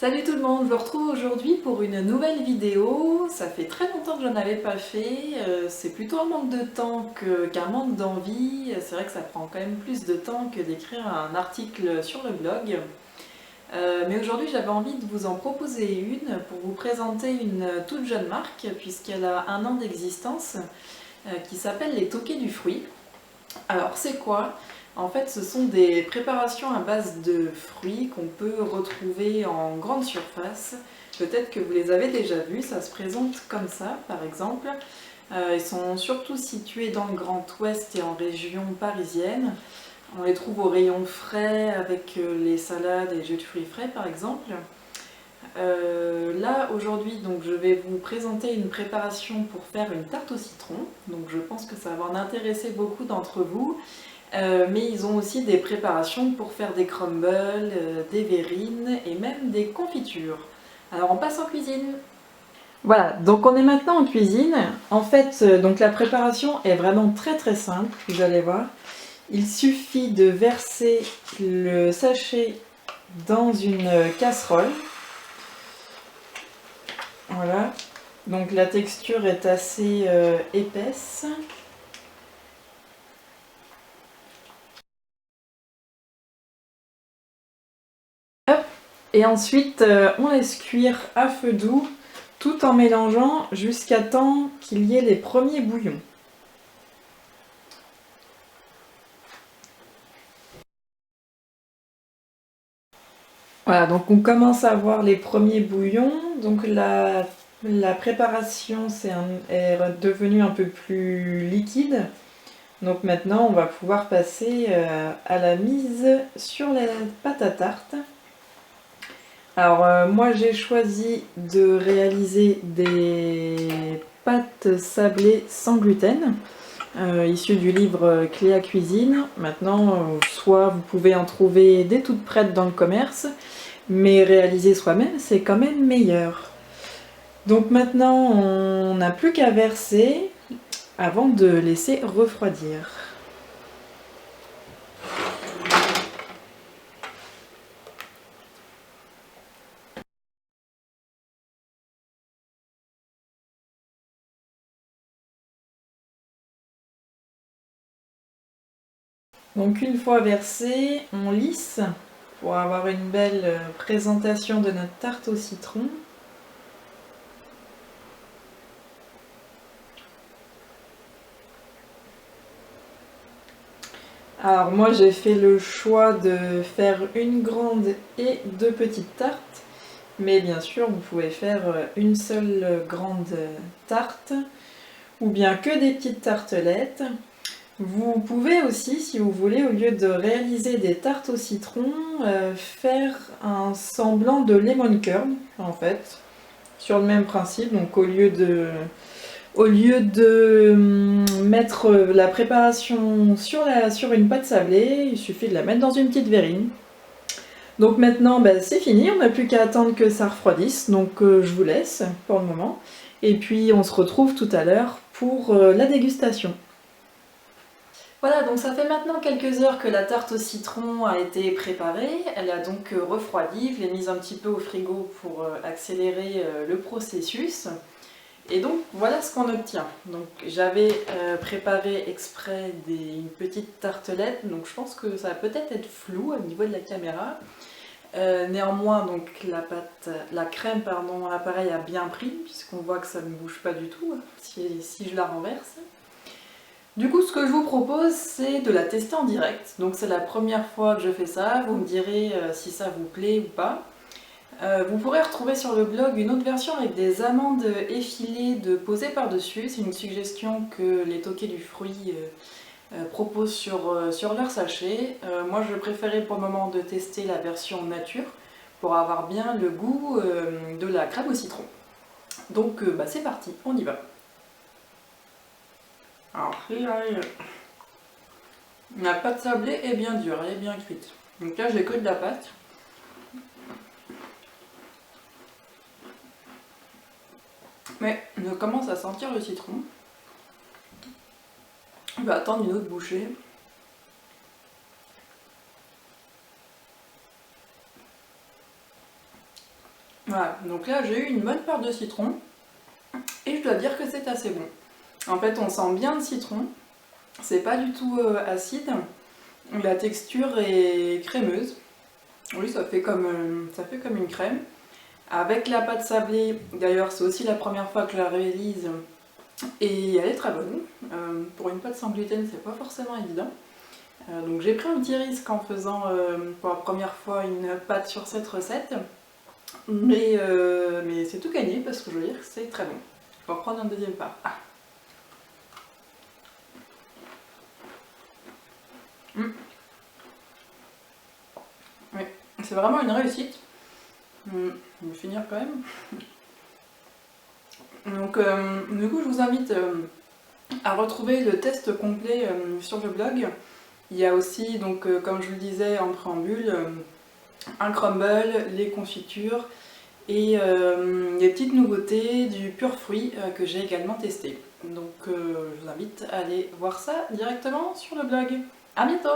Salut tout le monde, je vous retrouve aujourd'hui pour une nouvelle vidéo. Ça fait très longtemps que je n'en avais pas fait, c'est plutôt un manque de temps qu'un manque d'envie. C'est vrai que ça prend quand même plus de temps que d'écrire un article sur le blog. Mais aujourd'hui j'avais envie de vous en proposer une pour vous présenter une toute jeune marque puisqu'elle a 1 an d'existence qui s'appelle les Toqués du Fruit. Alors c'est quoi? En fait, ce sont des préparations à base de fruits qu'on peut retrouver en grande surface. Peut-être que vous les avez déjà vus, ça se présente comme ça par exemple. Ils sont surtout situés dans le Grand Ouest et en région parisienne. On les trouve au rayon frais avec les salades et jus de fruits frais par exemple. Là aujourd'hui donc je vais vous présenter une préparation pour faire une tarte au citron. Donc je pense que ça va en intéresser beaucoup d'entre vous. Mais ils ont aussi des préparations pour faire des crumbles, des verrines et même des confitures. Alors on passe en cuisine. Voilà, donc on est maintenant en cuisine. En fait, donc la préparation est vraiment très simple, vous allez voir. Il suffit de verser le sachet dans une casserole. Voilà, donc la texture est assez épaisse. Et ensuite, on laisse cuire à feu doux tout en mélangeant jusqu'à temps qu'il y ait les premiers bouillons. Voilà, donc on commence à voir les premiers bouillons. Donc la préparation est devenue un peu plus liquide. Donc maintenant, on va pouvoir passer à la mise sur la pâte à tarte. Alors moi j'ai choisi de réaliser des pâtes sablées sans gluten, issues du livre Cléa Cuisine. Maintenant, soit vous pouvez en trouver des toutes prêtes dans le commerce, mais réaliser soi-même c'est quand même meilleur. Donc maintenant on n'a plus qu'à verser avant de laisser refroidir. Donc une fois versé, on lisse pour avoir une belle présentation de notre tarte au citron. Alors moi j'ai fait le choix de faire une grande et 2 petites tartes, mais bien sûr vous pouvez faire une seule grande tarte ou bien que des petites tartelettes. Vous pouvez aussi, si vous voulez, au lieu de réaliser des tartes au citron, faire un semblant de lemon curd en fait, sur le même principe. Donc au lieu de mettre la préparation sur une pâte sablée, il suffit de la mettre dans une petite verrine. Donc maintenant c'est fini, on n'a plus qu'à attendre que ça refroidisse, donc je vous laisse pour le moment. Et puis on se retrouve tout à l'heure pour la dégustation. Voilà, donc ça fait maintenant quelques heures que la tarte au citron a été préparée. Elle a donc refroidi, je l'ai mise un petit peu au frigo pour accélérer le processus. Et donc voilà ce qu'on obtient. Donc j'avais préparé exprès une petite tartelette, donc je pense que ça va peut-être être flou au niveau de la caméra. Néanmoins, donc la crème à l'appareil a bien pris, puisqu'on voit que ça ne bouge pas du tout si je la renverse. Du coup, ce que je vous propose, c'est de la tester en direct. Donc c'est la première fois que je fais ça, vous me direz si ça vous plaît ou pas. Vous pourrez retrouver sur le blog une autre version avec des amandes effilées de poser par-dessus. C'est une suggestion que les Toqués du Fruit proposent sur leur sachet. Moi, je préférais pour le moment de tester la version nature pour avoir bien le goût de la crème au citron. Donc c'est parti, on y va. Alors, la pâte sablée est bien dure, elle est bien cuite. Donc là, j'ai que de la pâte. Mais je commence à sentir le citron. Je vais attendre une autre bouchée. Voilà, donc là j'ai eu une bonne part de citron et je dois dire que c'est assez bon. En fait on sent bien le citron, c'est pas du tout acide, la texture est crémeuse. Oui, ça fait comme une crème. Avec la pâte sablée, d'ailleurs c'est aussi la première fois que je la réalise et elle est très bonne. Pour une pâte sans gluten c'est pas forcément évident. Donc j'ai pris un petit risque en faisant pour la première fois une pâte sur cette recette. Mais c'est tout gagné parce que je veux dire que c'est très bon. On va prendre un deuxième pas. Ah. Oui, c'est vraiment une réussite. Je vais finir quand même. Donc du coup je vous invite à retrouver le test complet sur le blog. Il y a aussi, donc comme je vous le disais en préambule, un crumble, les confitures et des petites nouveautés du pur fruit que j'ai également testé. Donc je vous invite à aller voir ça directement sur le blog. A bientôt!